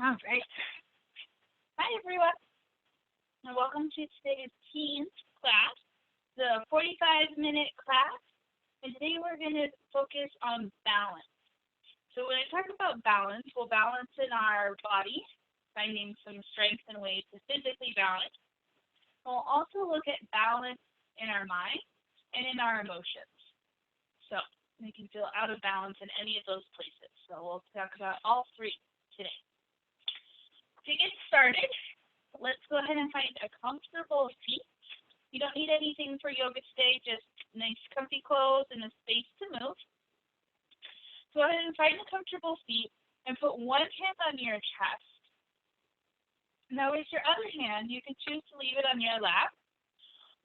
All right. Hi, everyone, and welcome to today's Teens class, the 45-minute class. And today we're going to focus on balance. So when I talk about balance, we'll balance in our body, finding some strengths and ways to physically balance. We'll also look at balance in our mind and in our emotions. So we can feel out of balance in any of those places. So we'll talk about all three today. To get started, let's go ahead and find a comfortable seat. You don't need anything for yoga today, just nice comfy clothes and a space to move. So go ahead and find a comfortable seat and put one hand on your chest. Now with your other hand, you can choose to leave it on your lap,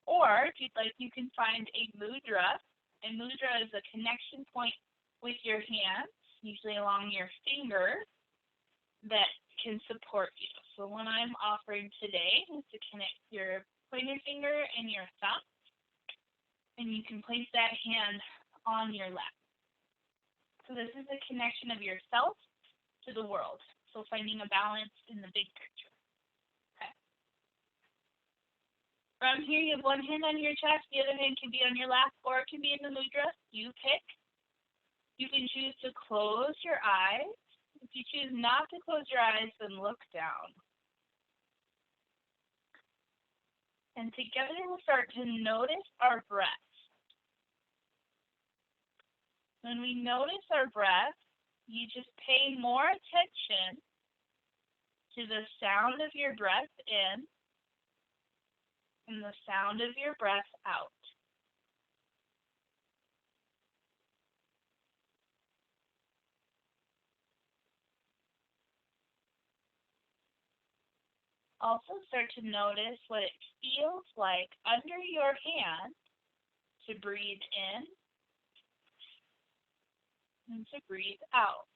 or if you'd like, you can find a mudra. And mudra is a connection point with your hands, usually along your finger, that can support you. So what I'm offering today is to connect your pointer finger and your thumb, and you can place that hand on your lap. So this is a connection of yourself to the world. So finding a balance in the big picture. Okay. From here, you have one hand on your chest, the other hand can be on your lap, or it can be in the mudra. You pick. You can choose to close your eyes. If you choose not to close your eyes, then look down. And together we'll start to notice our breath. When we notice our breath, you just pay more attention to the sound of your breath in and the sound of your breath out. Also start to notice what it feels like under your hand to breathe in and to breathe out.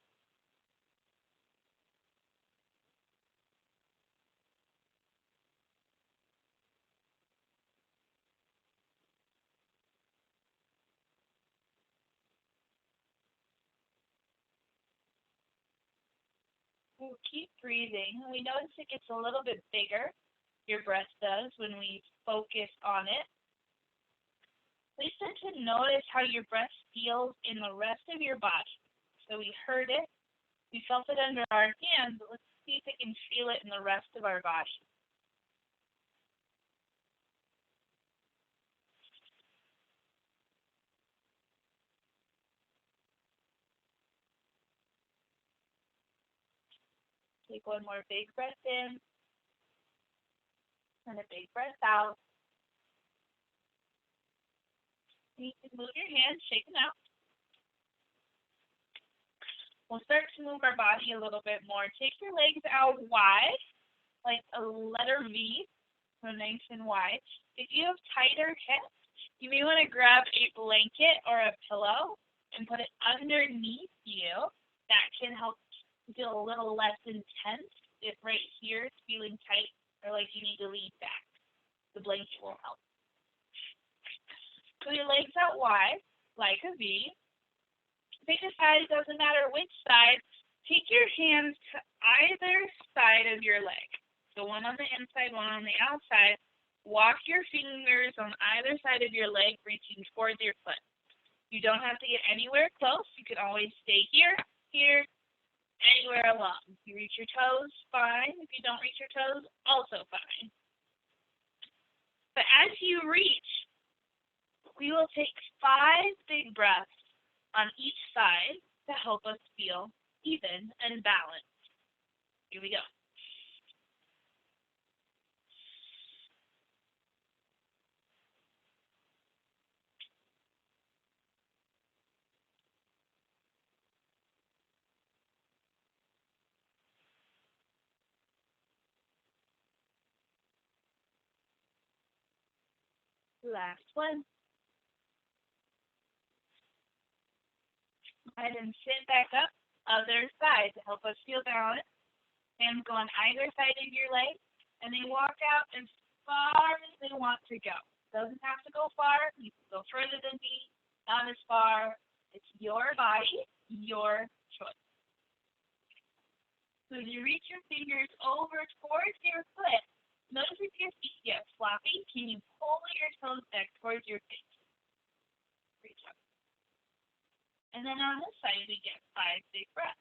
We'll keep breathing. We notice it gets a little bit bigger. Your breath does when we focus on it. We start to notice how your breath feels in the rest of your body. So we heard it, we felt it under our hands, but let's see if we can feel it in the rest of our body. Take one more big breath in and a big breath out. You can move your hands, shake them out. We'll start to move our body a little bit more. Take your legs out wide, like a letter V, so nice and wide. If you have tighter hips, you may want to grab a blanket or a pillow and put it underneath you. That can help feel a little less intense if right here it's feeling tight or like you need to lean back. The blanket will help. Put your legs out wide, like a V. Pick a side, doesn't matter which side. Take your hands to either side of your leg. So one on the inside, one on the outside. Walk your fingers on either side of your leg, reaching towards your foot. You don't have to get anywhere close. You can always stay here, here, anywhere along. If you reach your toes, fine. If you don't reach your toes, also fine. But as you reach, we will take 5 big breaths on each side to help us feel even and balanced. Here we go. Last one. Go ahead and sit back up. Other side to help us feel balanced. Hands go on either side of your leg, and they walk out as far as they want to go. Doesn't have to go far. You can go further than me, not as far. It's your body, your choice. So as you reach your fingers over towards your foot, notice if your feet get floppy, can you pull your toes back towards your face? Reach up. And then on this side, we get 5 big breaths.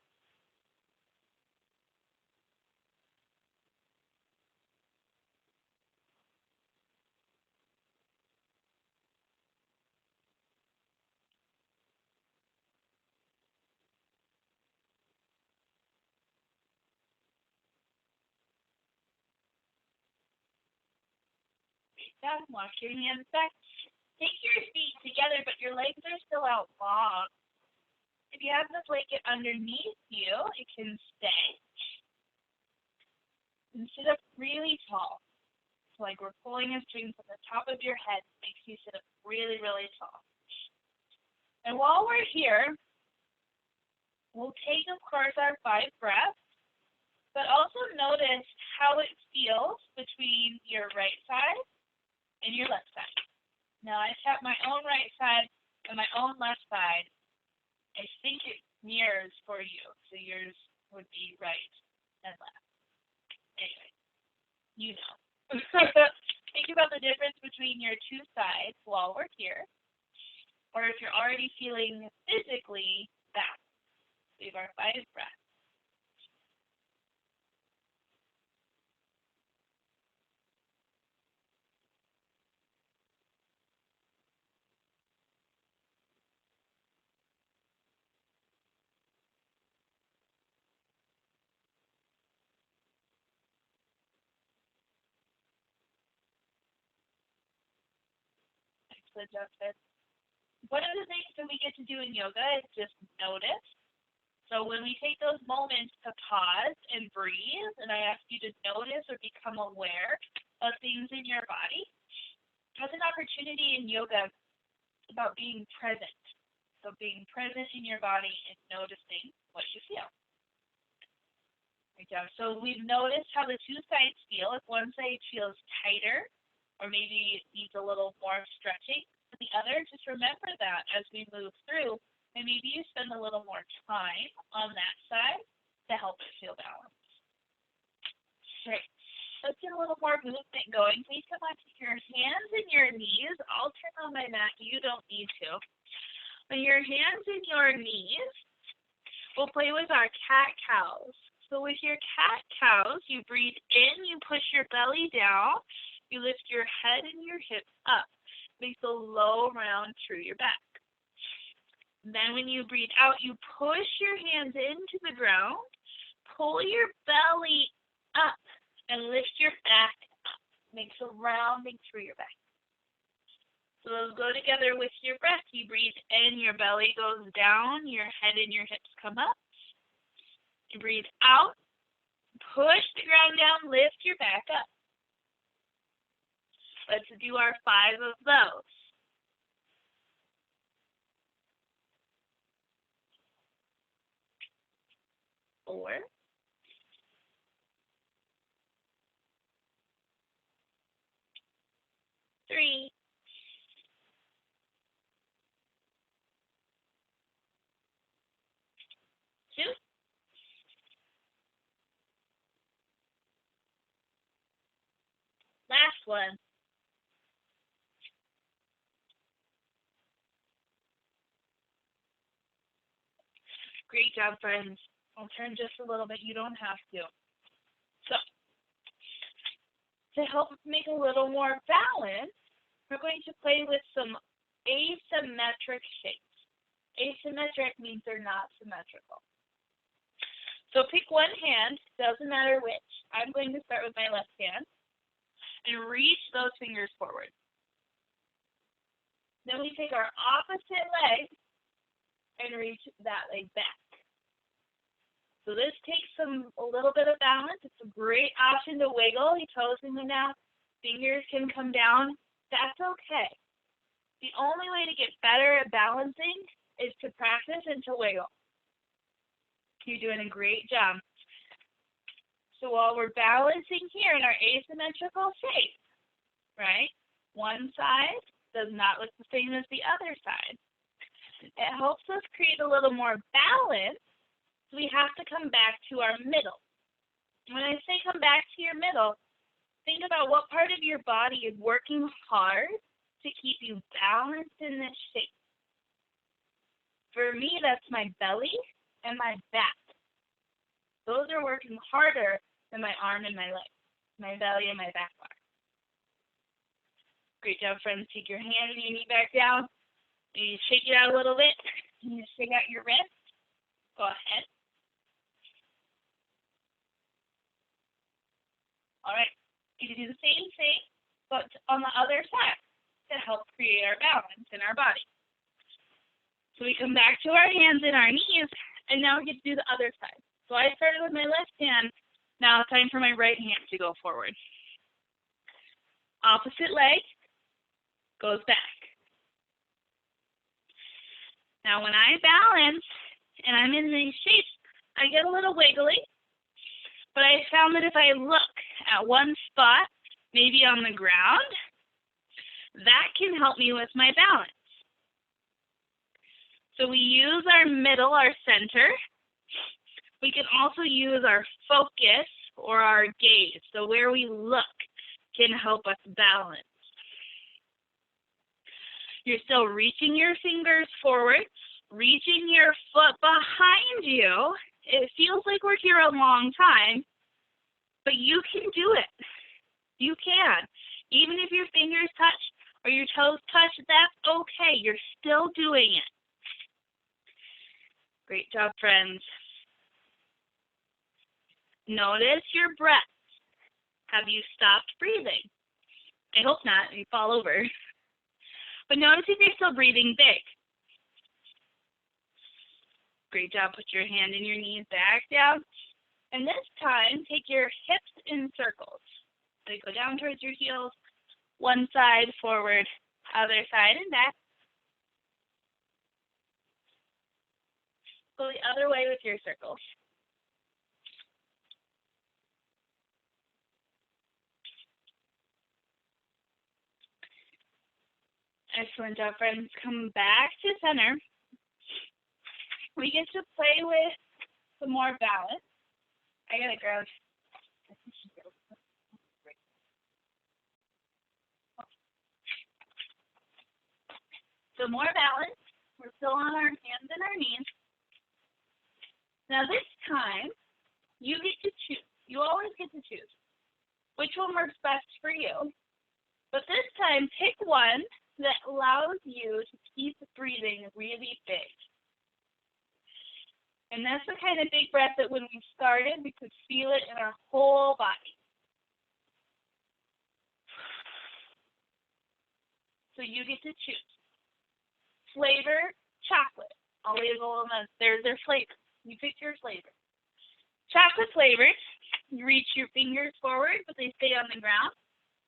Down, wash your hands back. Take your feet together, but your legs are still out long. If you have the blanket underneath you, it can stay. And sit up really tall. So like we're pulling a string from the top of your head, makes you sit up really, really tall. And while we're here, we'll take, of course, our 5 breaths, but also notice how it feels between your right side and your left side. Now, I tap my own right side and my own left side. I think it mirrors for you, so yours would be right and left. Anyway, you know. Think about the difference between your 2 sides while we're here, or if you're already feeling physically that. We have our 5 breaths. Excellent, Justin. One of the things that we get to do in yoga is just notice. So when we take those moments to pause and breathe, and I ask you to notice or become aware of things in your body, that's an opportunity in yoga about being present. So being present in your body and noticing what you feel. Good job. So we've noticed how the 2 sides feel. If one side feels tighter, or maybe it needs a little more stretching, the other, just remember that as we move through, and maybe you spend a little more time on that side to help it feel balanced. Great. Let's get a little more movement going. Please come onto your hands and your knees. I'll turn on my mat. You don't need to. On your hands and your knees, we'll play with our cat-cows. So with your cat-cows, you breathe in, you push your belly down, you lift your head and your hips up. Makes a low round through your back. Then when you breathe out, you push your hands into the ground, pull your belly up, and lift your back up. Makes a rounding through your back. So those go together with your breath. You breathe in, your belly goes down, your head and your hips come up. You breathe out, push the ground down, lift your back up. Let's do our 5 of those. 4, 3, 2, last one. Great job, friends. I'll turn just a little bit. You don't have to. So, to help make a little more balance, we're going to play with some asymmetric shapes. Asymmetric means they're not symmetrical. So pick one hand, doesn't matter which. I'm going to start with my left hand and reach those fingers forward. Then we take our opposite leg and reach that leg back. So this takes a little bit of balance. It's a great option to wiggle. Your toes can come down, fingers can come down. That's okay. The only way to get better at balancing is to practice and to wiggle. You're doing a great job. So while we're balancing here in our asymmetrical shape, right, one side does not look the same as the other side. It helps us create a little more balance. So we have to come back to our middle. When I say come back to your middle, think about what part of your body is working hard to keep you balanced in this shape. For me, that's my belly and my back. Those are working harder than my arm and my leg, my belly and my back bar. Great job, friends. Take your hand and your knee back down. You shake it out a little bit. You shake out your wrist. Go ahead. All right. You can do the same thing, but on the other side to help create our balance in our body. So we come back to our hands and our knees, and now we get to do the other side. So I started with my left hand. Now it's time for my right hand to go forward. Opposite leg goes back. Now when I balance and I'm in these shapes, I get a little wiggly, but I found that if I look at one spot, maybe on the ground, that can help me with my balance. So we use our middle, our center. We can also use our focus or our gaze. So where we look can help us balance. You're still reaching your fingers forward, reaching your foot behind you. It feels like we're here a long time, but you can do it. You can. Even if your fingers touch or your toes touch, that's okay. You're still doing it. Great job, friends. Notice your breath. Have you stopped breathing? I hope not. You fall over. But notice if you're still breathing big. Great job. Put your hand and your knees back down. And this time, take your hips in circles. So you go down towards your heels, one side forward, other side and back. Go the other way with your circles. Excellent job, friends. Come back to center. We get to play with some more balance. I gotta grab. So more balance. We're still on our hands and our knees. Now this time, you get to choose. You always get to choose which one works best for you. But this time, pick one that allows you to keep breathing really big. And that's the kind of big breath that when we started, we could feel it in our whole body. So you get to choose. Flavor, chocolate. I'll label them as there's their flavor. You pick your flavor. Chocolate flavored, you reach your fingers forward, but they stay on the ground.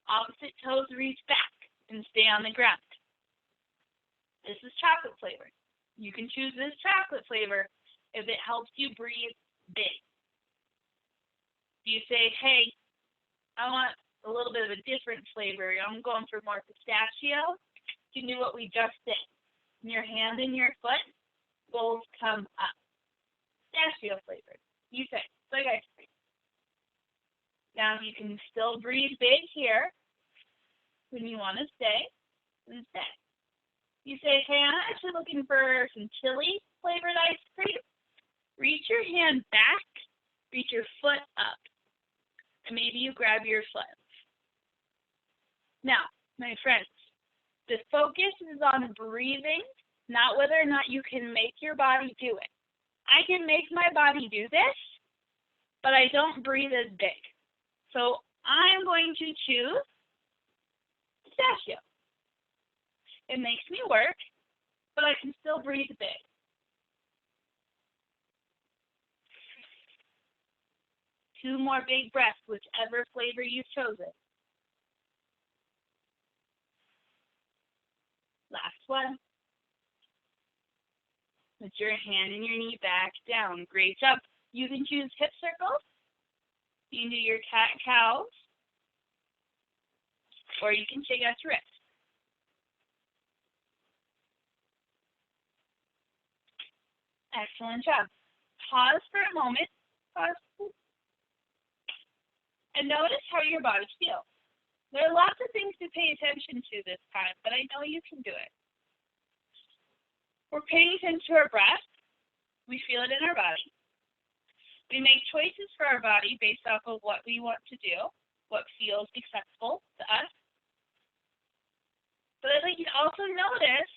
Opposite toes reach back and stay on the ground. This is chocolate flavor. You can choose this chocolate flavor if it helps you breathe big. If you say, hey, I want a little bit of a different flavor, I'm going for more pistachio, you can do what we just did. Your hand and your foot both come up. Pistachio flavored. You say, it's like ice cream. Now you can still breathe big here when you want to stay and stay. You say, hey, I'm actually looking for some chili flavored ice cream. Reach your hand back, reach your foot up, and maybe you grab your foot. Now, my friends, the focus is on breathing, not whether or not you can make your body do it. I can make my body do this, but I don't breathe as big. So I'm going to choose pistachio. It makes me work, but I can still breathe big. Two more big breaths, whichever flavor you've chosen. Last one. Put your hand and your knee back down. Great job. You can choose hip circles. You can do your cat-cows. Or you can shake out your wrist. Excellent job. Pause for a moment. Pause. and notice how your body feels. There are lots of things to pay attention to this time, but I know you can do it. We're paying attention to our breath. We feel it in our body. We make choices for our body based off of what we want to do, what feels acceptable to us. But I'd like you to also notice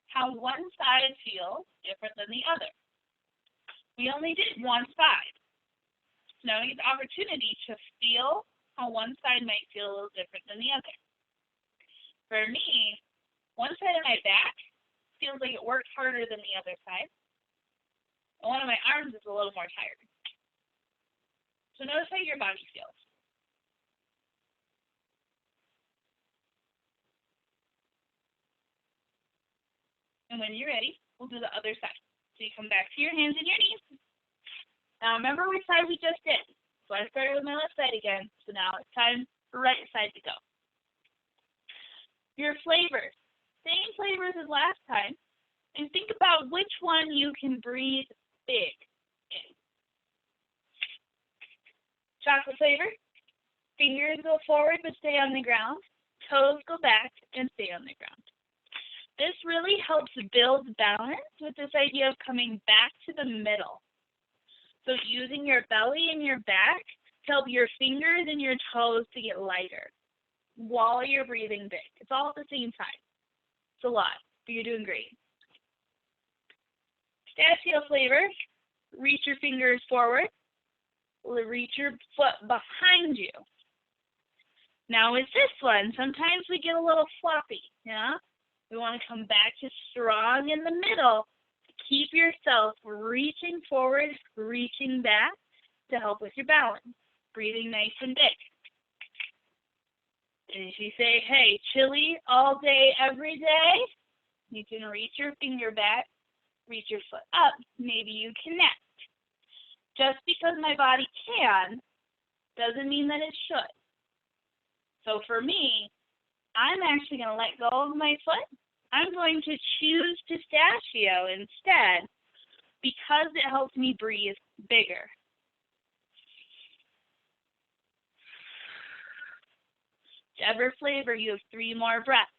how one side feels different than the other. We only did one side. So now we get the opportunity to feel how one side might feel a little different than the other. For me, one side of my back feels like it works harder than the other side. And one of my arms is a little more tired. So notice how your body feels. And when you're ready, we'll do the other side. So you come back to your hands and your knees. Now remember which side we just did. So I started with my left side again. So now it's time for right side to go. Your flavors. Same flavors as last time. And think about which one you can breathe big in. Chocolate flavor. Fingers go forward but stay on the ground. Toes go back and stay on the ground. This really helps build balance with this idea of coming back to the middle. So using your belly and your back to help your fingers and your toes to get lighter while you're breathing big. It's all at the same time. It's a lot, but you're doing great. Pistachio flavor. Reach your fingers forward. Reach your foot behind you. Now with this one, sometimes we get a little floppy, yeah? We want to come back to strong in the middle. Keep yourself reaching forward, reaching back to help with your balance. Breathing nice and big. And if you say, hey, chili all day, every day, you can reach your finger back, reach your foot up. Maybe you connect. Just because my body can doesn't mean that it should. So for me, I'm actually going to let go of my foot. I'm going to choose pistachio instead because it helps me breathe bigger. Whichever flavor, you have 3 more breaths.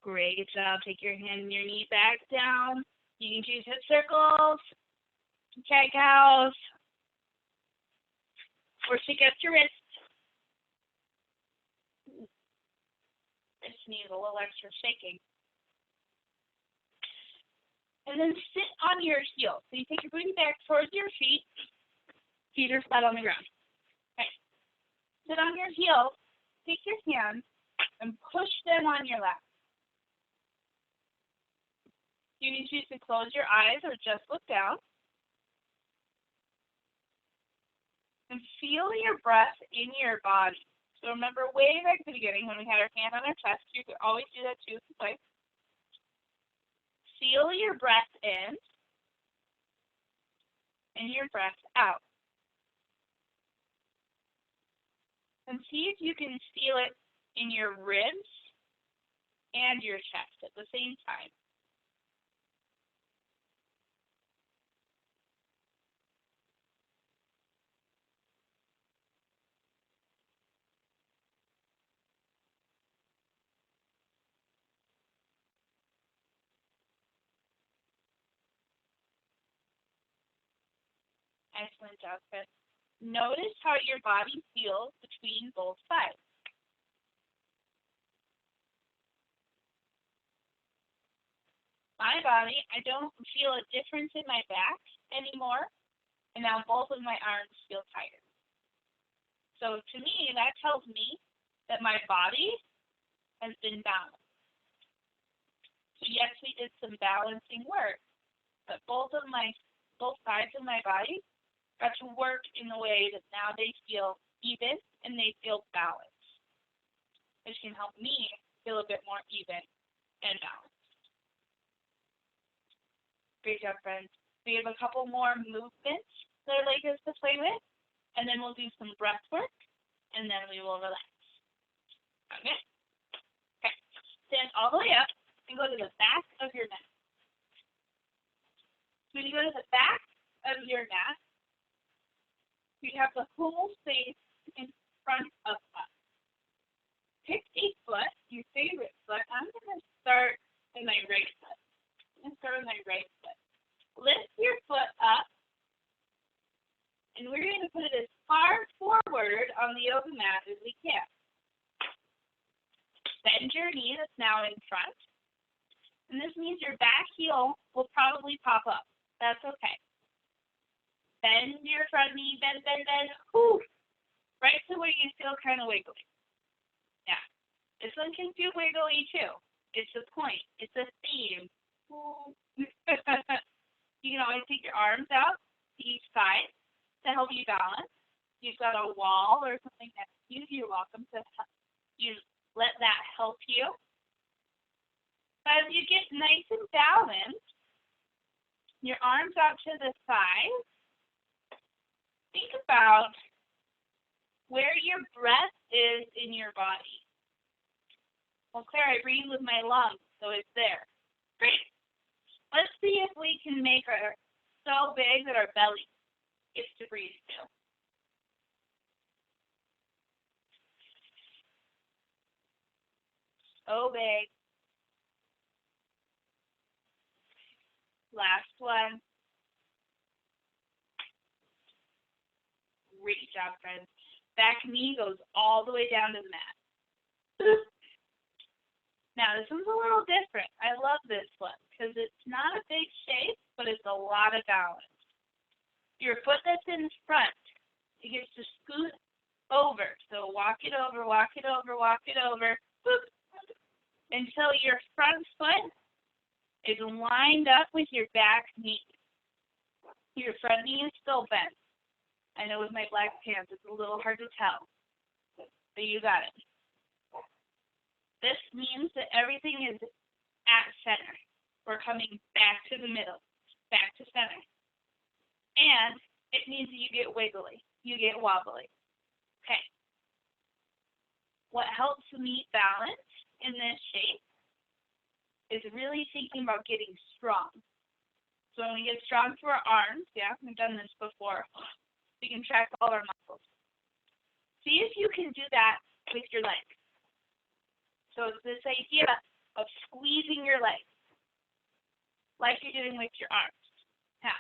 Great job. Take your hand and your knee back down. You can choose hip circles, cat cows, or shake out your wrist. This needs a little extra shaking. And then sit on your heels. So you take your booty back towards your feet. Feet are flat on the ground. Okay. Sit on your heels. Take your hands and push them on your lap. You can choose to close your eyes or just look down. And feel your breath in your body. So remember way back at the beginning when we had our hand on our chest, you could always do that too. Feel your breath in and your breath out. And see if you can feel it in your ribs and your chest at the same time. Excellent job, Chris. Notice how your body feels between both sides. My body, I don't feel a difference in my back anymore, and now both of my arms feel tired. So to me, that tells me that my body has been balanced. So yes, we did some balancing work, but both sides of my body got to work in a way that now they feel even and they feel balanced, which can help me feel a bit more even and balanced. Great job, friends. We have a couple more movements that I'd like us to play with, and then we'll do some breath work, and then we will relax. Okay? Okay. Stand all the way up and go to the back of your mat. When you go to the back of your mat, you have the whole space in front of us. Pick a foot, your favorite foot. I'm going to start in my right foot. Lift your foot up, and we're going to put it as far forward on the yoga mat as we can. Bend your knee that's now in front. And this means your back heel will probably pop up. That's okay. Bend your front knee, bend. Whew. Right to where you feel kind of wiggly. Yeah. This one can feel wiggly too. It's a point. It's a theme. You can always take your arms out to each side to help you balance. You've got a wall or something next to you. You're welcome to let that help you. As you get nice and balanced, your arms out to the side, think about where your breath is in your body. Well, Claire, I breathe with my lungs, so it's there. Great. Let's see if we can make our so big that our belly gets to breathe too. So big. Last one. Great job, friends. Back knee goes all the way down to the mat. Now, this one's a little different. I love this one because it's not a big shape, but it's a lot of balance. Your foot that's in front, it gets to scoot over. So walk it over, boop, until your front foot is lined up with your back knee. Your front knee is still bent. I know with my black pants, it's a little hard to tell, but you got it. This means that everything is at center. We're coming back to the middle, back to center. And it means that you get wiggly, you get wobbly. Okay. What helps me balance in this shape is really thinking about getting strong. So when we get strong through our arms, yeah, we've done this before, we can track all our muscles. See if you can do that with your legs. So it's this idea of squeezing your legs like you're doing with your arms. Now,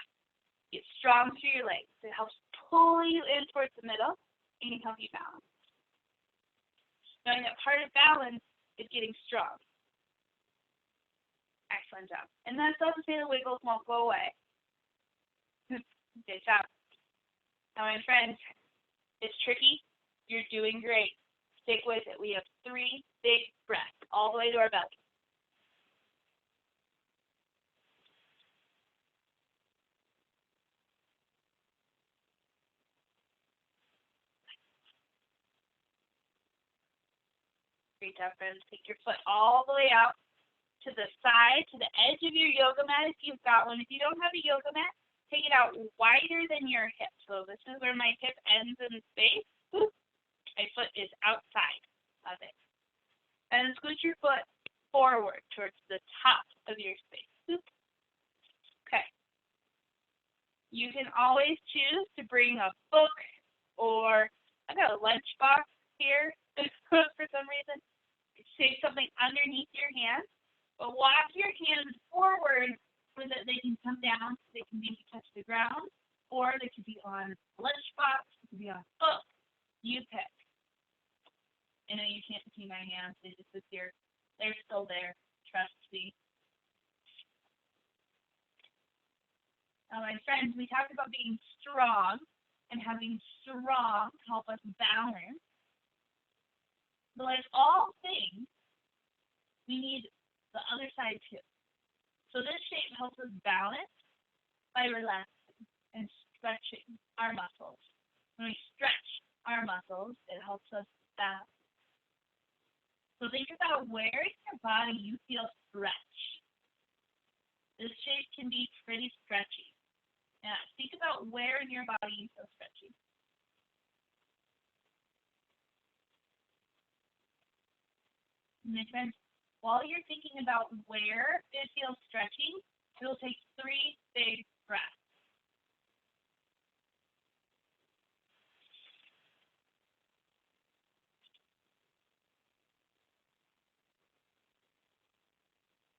get strong through your legs. It helps pull you in towards the middle and can help you balance. Knowing that part of balance is getting strong. Excellent job. And that doesn't say the wiggles won't go away. Good job. Now, my friends, it's tricky. You're doing great. Stick with it. We have 3 big breaths all the way to our belly. Great job, friends. Take your foot all the way out to the side, to the edge of your yoga mat if you've got one. If you don't have a yoga mat, take it out wider than your hip. So this is where my hip ends in space. My foot is outside of it. And scoot your foot forward towards the top of your space. Okay. You can always choose to bring a book, or I got a lunchbox here for some reason. Take something underneath your hand, but walk your hands forward so that they can come down, so they can maybe touch the ground, or they could be on a lunchbox, they could be on a book. You pick. I know you can't see my hands, they just appear. They're still there, trust me. Now, my friends, we talked about being strong and having strong help us balance. But like all things, we need the other side too. So this shape helps us balance by relaxing and stretching our muscles. When we stretch our muscles, it helps us balance. So think about where in your body you feel stretch. This shape can be pretty stretchy. Now, think about where in your body you feel stretchy. My friends, while you're thinking about where it feels stretchy, you'll take 3 big breath.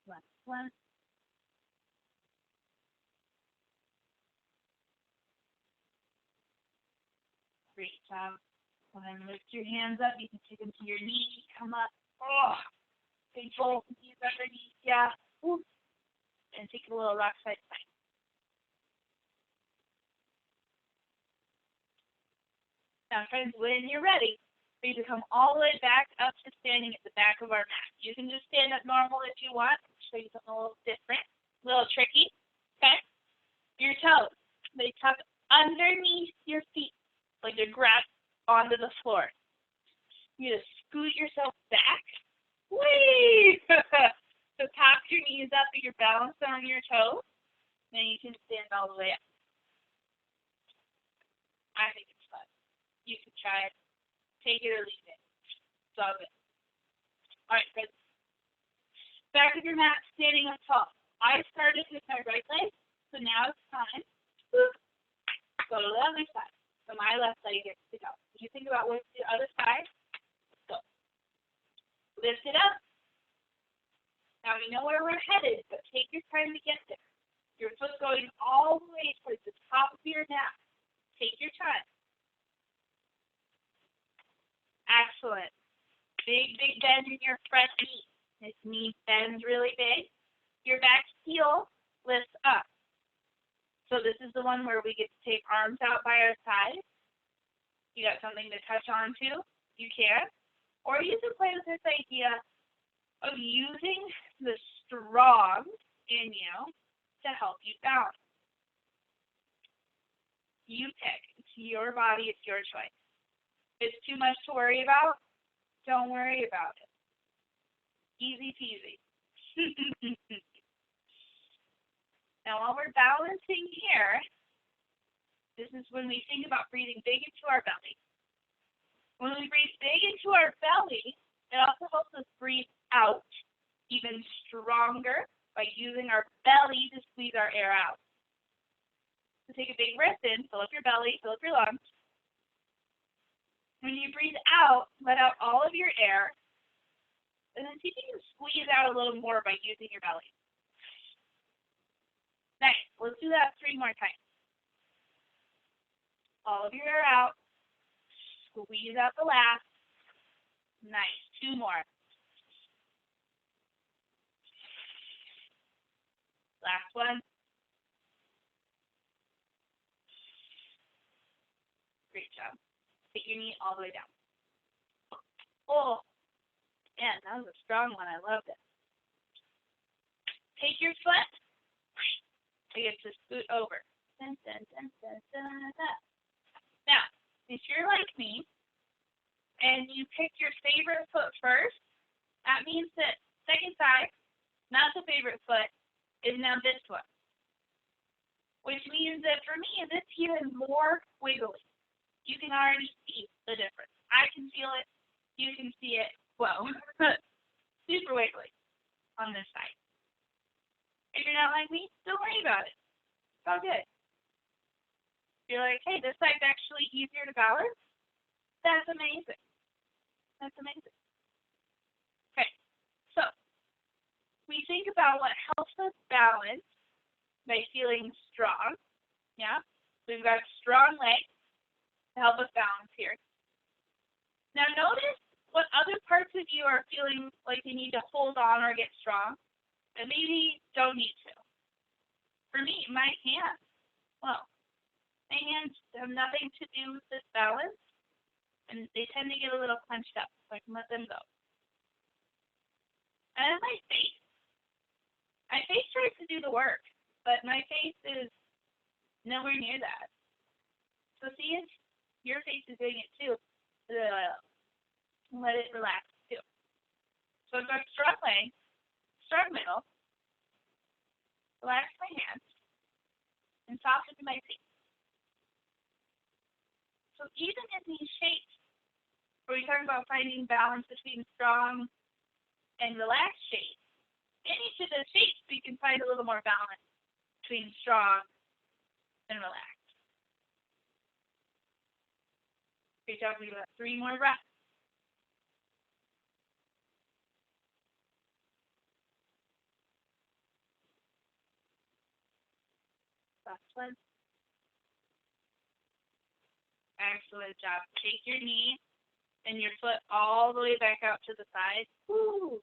Last one. Great job. And then lift your hands up. You can take them to your knee. Come up. Oh, big both knees underneath. Yeah. Ooh. And take a little rock side to side. Now, friends, when you're ready, we need to come all the way back up to standing at the back of our mat. You can just stand up normal if you want. I'll show you something a little different, a little tricky. Okay? Your toes, they tuck underneath your feet, like they're grabbed onto the floor. You just scoot yourself back. Whee! So tap your knees up and you're balanced on your toes. Then you can stand all the way up. I think it's fun. You can try it. Take it or leave it. It's all good. All right, friends. Back of your mat, standing up tall. I started with my right leg, so now it's time to go to the other side. So my left leg gets to go. If you think about what's the other side, go. Lift it up. Now we know where we're headed, but take your time to get there. Your foot going all the way towards the top of your mat. Take your time. Excellent. Big bend in your front knee. This knee bends really big. Your back heel lifts up. So this is the one where we get to take arms out by our side. You got something to touch on to, you can. Or you can play with this idea of using the strong in you to help you balance. You pick. It's your body, it's your choice. If it's too much to worry about, don't worry about it. Easy peasy. Now, while we're balancing here, this is when we think about breathing big into our belly. When we breathe big into our belly, it also helps us breathe out even stronger by using our belly to squeeze our air out. So take a big breath in, fill up your belly, fill up your lungs. When you breathe out, let out all of your air, and then see if you can squeeze out a little more by using your belly. Nice. Let's do that 3 more times. All of your air out. Squeeze out the last. Nice. 2 more. Last one. Great job. Take your knee all the way down. Oh, man, that was a strong one. I loved it. Take your foot. You get to scoot over. Dun, dun, dun, dun, dun, dun. Now, if you're like me and you pick your favorite foot first, that means that second side, not the favorite foot, is now this one. Which means that for me, it's even more wiggly. You can already see the difference. I can feel it. You can see it. Whoa. Super wiggly on this side. If you're not like me, don't worry about it. It's all good. You're like, hey, this side's actually easier to balance. That's amazing. That's amazing. Okay, so we think about what helps us balance by feeling strong. Yeah, we've got strong legs to help us balance here. Now notice what other parts of you are feeling like you need to hold on or get strong, and maybe don't need to. For me, my hands, well, my hands have nothing to do with this balance, and they tend to get a little clenched up, so I can let them go. And then my face. My face tries to do the work, but my face is nowhere near that. So see if your face is doing it too. Let it relax too. So I've got strong legs, strong middle, relax my hands, and soften my feet. So even in these shapes, where we're talking about finding balance between strong and relaxed shapes, in each of those shapes we can find a little more balance between strong and relax. Great job. We got 3 more breaths. Last one. Excellent job. Take your knee and your foot all the way back out to the side. Woo!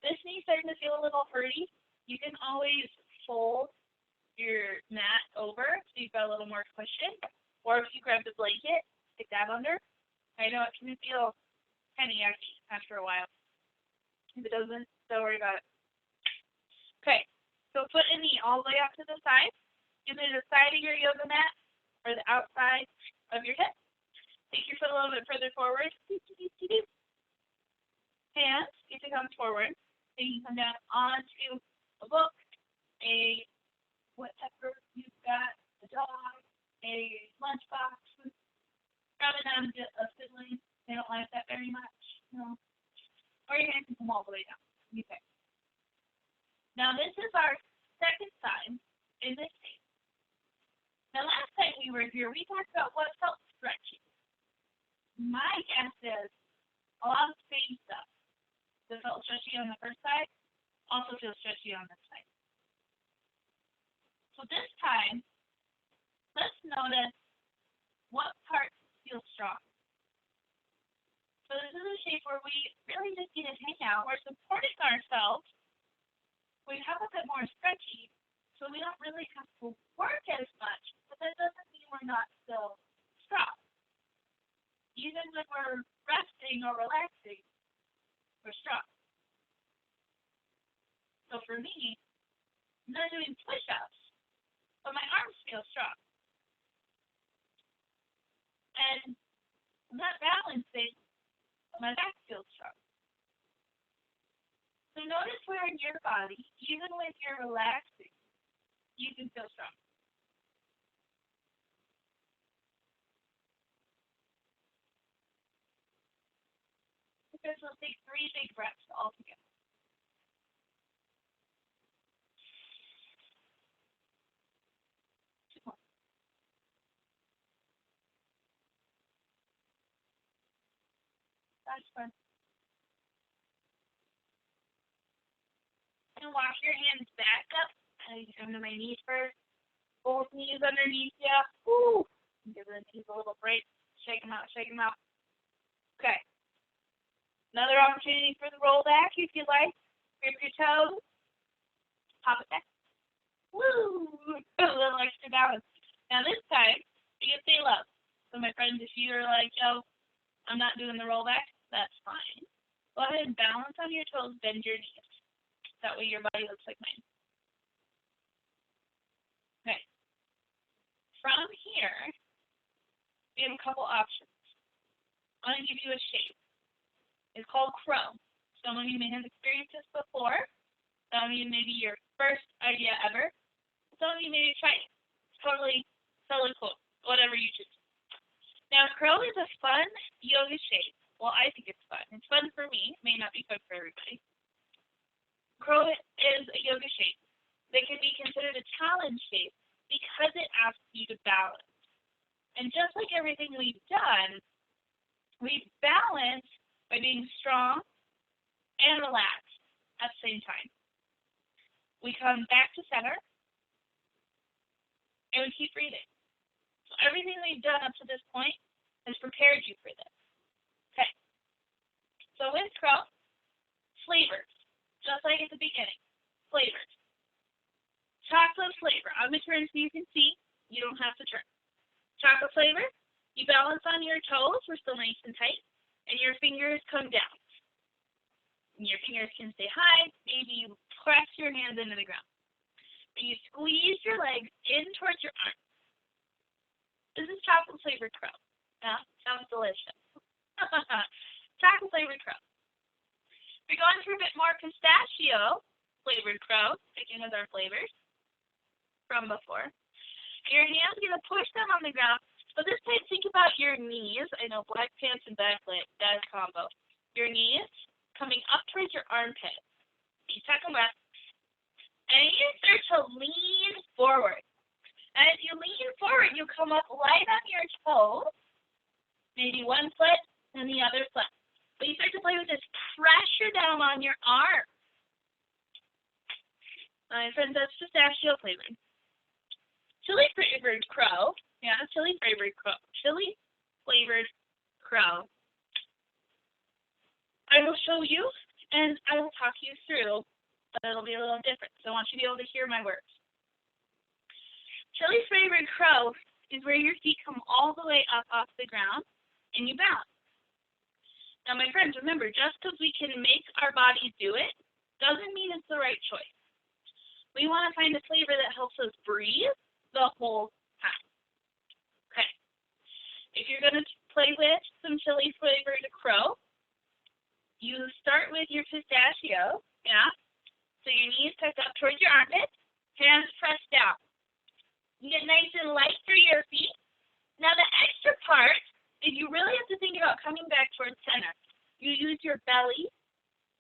This knee's starting to feel a little hurty. You can always fold your mat over so you've got a little more cushion. Or if you grab the blanket, stick that under. I know it can feel kind of yucky after a while. If it doesn't, don't worry about it. Okay, so foot and knee all the way up to the side. Either the side of your yoga mat or the outside of your hip. Take your foot a little bit further forward. Hands get to come forward. So you can come down onto a book, a whatever you've got, a dog, a lunchbox. Probably not a sibling. They don't like that very much. No. Or your hands can come all the way down. Okay. Now this is our second time in this case. Now last time we were here, we talked about what felt stretchy. My guess is a lot of same stuff that felt stretchy on the first side also feels stretchy on this side. So this time, let's notice what parts feel strong. So this is a shape where we really just need to hang out. We're supporting ourselves. We have a bit more stretchy, so we don't really have to work as much, but that doesn't mean we're not still strong. Even when we're resting or relaxing, we're strong. So for me, I'm not doing push-ups, but my arms feel strong. And I'm not balancing, but my back feels strong. So notice where in your body, even when you're relaxing, you can feel strong. Okay, so let's take 3 big breaths all together. That's fun. And walk your hands back up. I come to my knees first. Both knees underneath you. Woo! Give the knees a little break. Shake them out, shake them out. Okay. Another opportunity for the roll back if you like. Grip your toes. Pop it back. Woo! A little extra balance. Now this time, you can stay low. So my friends, if you're like, yo, I'm not doing the rollback, that's fine. Go ahead and balance on your toes, bend your knees. That way your body looks like mine. Okay. From here, we have a couple options. I'm going to give you a shape. It's called crow. Some of you may have experienced this before. Some of you may be your first idea ever. Some of you may try it. It's totally cool. Whatever you choose. Now, crow is a fun yoga shape. Well, I think it's fun. It's fun for me. It may not be fun for everybody. Crow is a yoga shape that can be considered a challenge shape because it asks you to balance. And just like everything we've done, we balance by being strong and relaxed at the same time. We come back to center, and we keep breathing. So everything we've done up to this point has prepared you for this. Okay. So with crow, flavors, just like at the beginning, flavors. Chocolate flavor. I'm going to turn so you can see. You don't have to turn. Chocolate flavor, you balance on your toes. We're still nice and tight. And your fingers come down. And your fingers can stay high. Maybe you press your hands into the ground. And you squeeze your legs in towards your arms. This is chocolate flavored crow. Yeah, sounds delicious. Chocolate flavored crow. We're going for a bit more pistachio flavored crow, sticking with our flavors from before. Your hands are going to push them on the ground, but this time think about your knees. I know black pants and back leg, that combo. Your knees coming up towards your armpit. You tuck them up, and you start to lean forward. As you lean forward, you come up light on your toes, maybe one foot and the other foot. But you start to play with this pressure down on your arm. My friends, that's pistachio flavored. Chili flavored crow. Yeah, chili flavored crow. Chili flavored crow. I will show you and I will talk you through, but it'll be a little different. So I want you to be able to hear my words. Chili flavored crow is where your feet come all the way up off the ground and you balance. Now, my friends, remember, just because we can make our bodies do it doesn't mean it's the right choice. We want to find a flavor that helps us breathe the whole time. Okay. If you're going to play with some chili flavored crow, you start with your pistachio, yeah? So your knees tucked up towards your armpits, hands pressed down. You get nice and light through your feet. Now the extra part is you really have to think about coming back towards center. You use your belly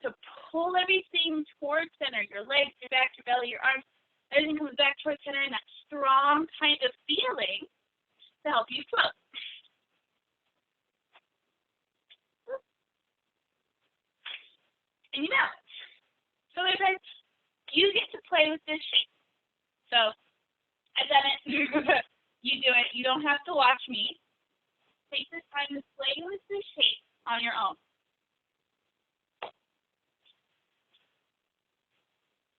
to pull everything towards center, your legs, your back, your belly, your arms. Everything comes back towards center in that strong kind of feeling to help you float. And you balance. So my friends, you get to play with this shape. So I've done it. You do it. You don't have to watch me. Take this time to play with this shape on your own.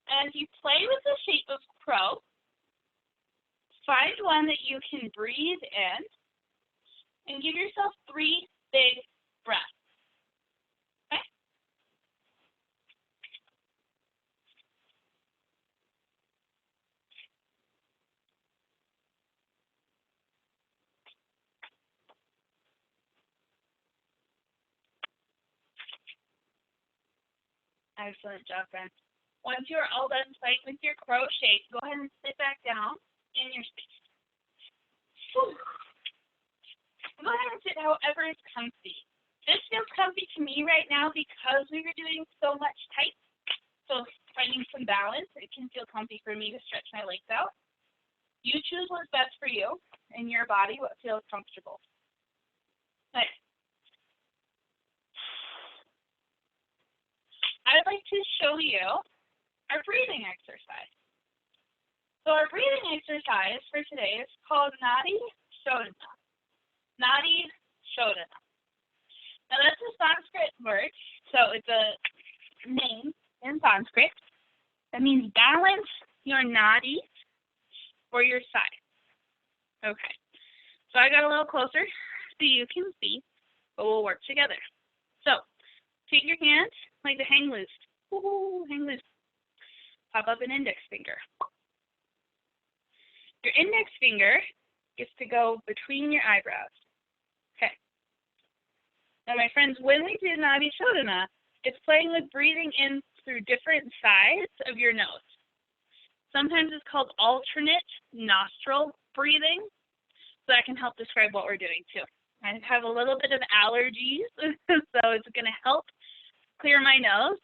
As you play with the shape of crow, find one that you can breathe in and give yourself 3 big breaths. Okay? Excellent job, friends. Once you're all done playing with your crow shape, go ahead and sit back down in your space. Whew. Go ahead and sit however is comfy. This feels comfy to me right now because we were doing so much tight. So finding some balance, it can feel comfy for me to stretch my legs out. You choose what's best for you and your body, what feels comfortable. Nice. I'd like to show you our breathing exercise. So our breathing exercise for today is called Nadi Shodhana. Nadi Shodhana. Now that's a Sanskrit word, so it's a name in Sanskrit. That means balance your nadi or your side. Okay. So I got a little closer so you can see, but we'll work together. So take your hands like the hang loose. Woo-hoo, hang loose. Pop up an index finger. Your index finger gets to go between your eyebrows. Okay. Now, my friends, when we do Nadi Shodhana, it's playing with breathing in through different sides of your nose. Sometimes it's called alternate nostril breathing, so that can help describe what we're doing too. I have a little bit of allergies, so it's going to help clear my nose,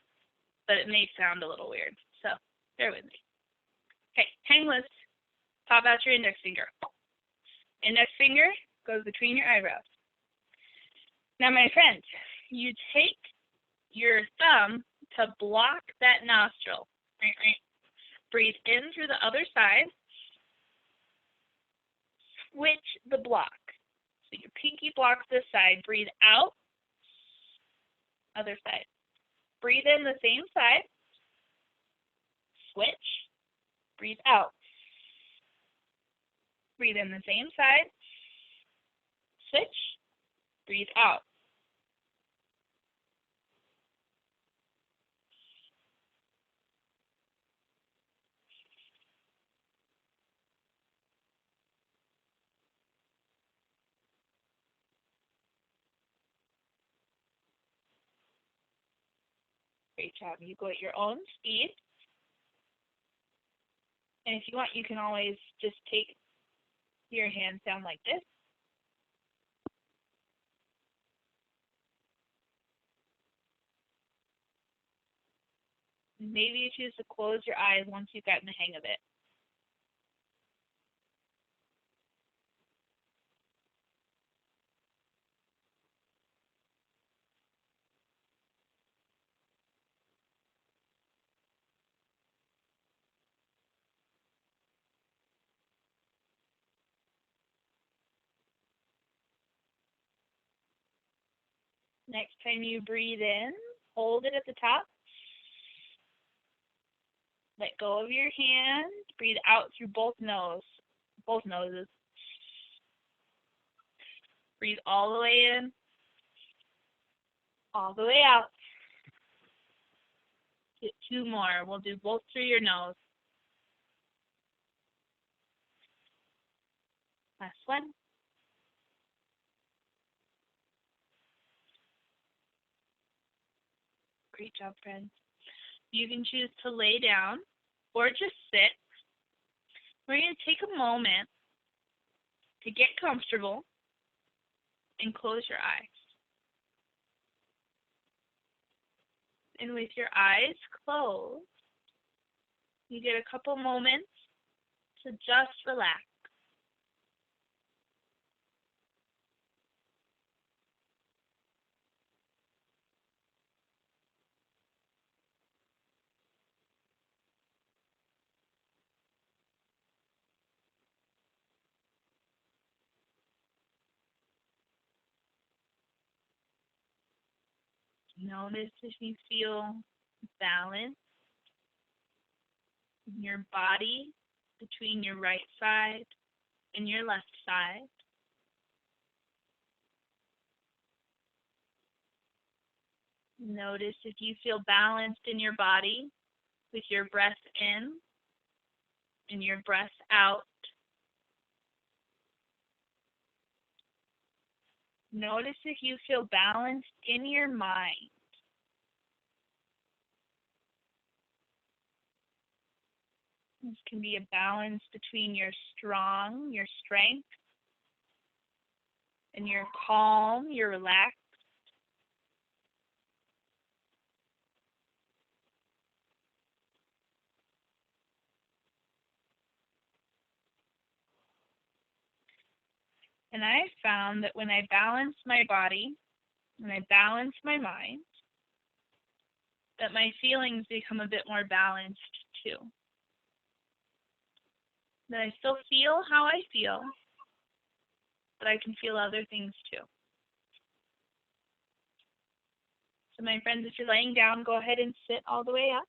but it may sound a little weird, so bear with me. Okay, hang loose. Pop out your index finger. Index finger goes between your eyebrows. Now, my friends, you take your thumb to block that nostril. Breathe in through the other side. Switch the block. So your pinky blocks this side. Breathe out. Other side. Breathe in the same side. Switch. Breathe out. Breathe in the same side. Switch. Breathe out. Great job. You go at your own speed. And if you want, you can always just take your hands down like this. Maybe you choose to close your eyes once you've gotten the hang of it. Next time you breathe in, hold it at the top. Let go of your hand. Breathe out through both noses. Breathe all the way in, all the way out. Get 2 more. We'll do both through your nose. Last one. Great job, friends. You can choose to lay down or just sit. We're going to take a moment to get comfortable and close your eyes. And with your eyes closed, you get a couple moments to just relax. Notice if you feel balance in your body between your right side and your left side. Notice if you feel balanced in your body with your breath in and your breath out. Notice if you feel balanced in your mind. This can be a balance between your strength, and your calm, your relaxed. And I found that when I balance my body, when I balance my mind, that my feelings become a bit more balanced too. That I still feel how I feel, but I can feel other things too. So my friends, if you're laying down, go ahead and sit all the way up.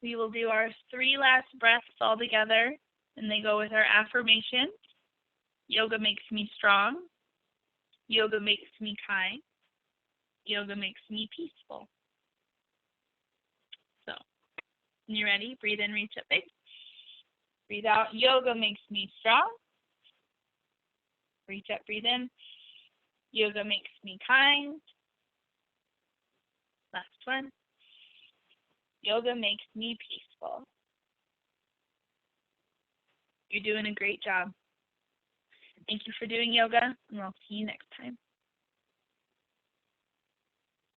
We will do our 3 last breaths all together, and they go with our affirmation. Yoga makes me strong. Yoga makes me kind. Yoga makes me peaceful. So, when you're ready, breathe in, reach up big. Breathe out, yoga makes me strong. Reach up, breathe in. Yoga makes me kind. Last one. Yoga makes me peaceful. You're doing a great job. Thank you for doing yoga, and I'll see you next time.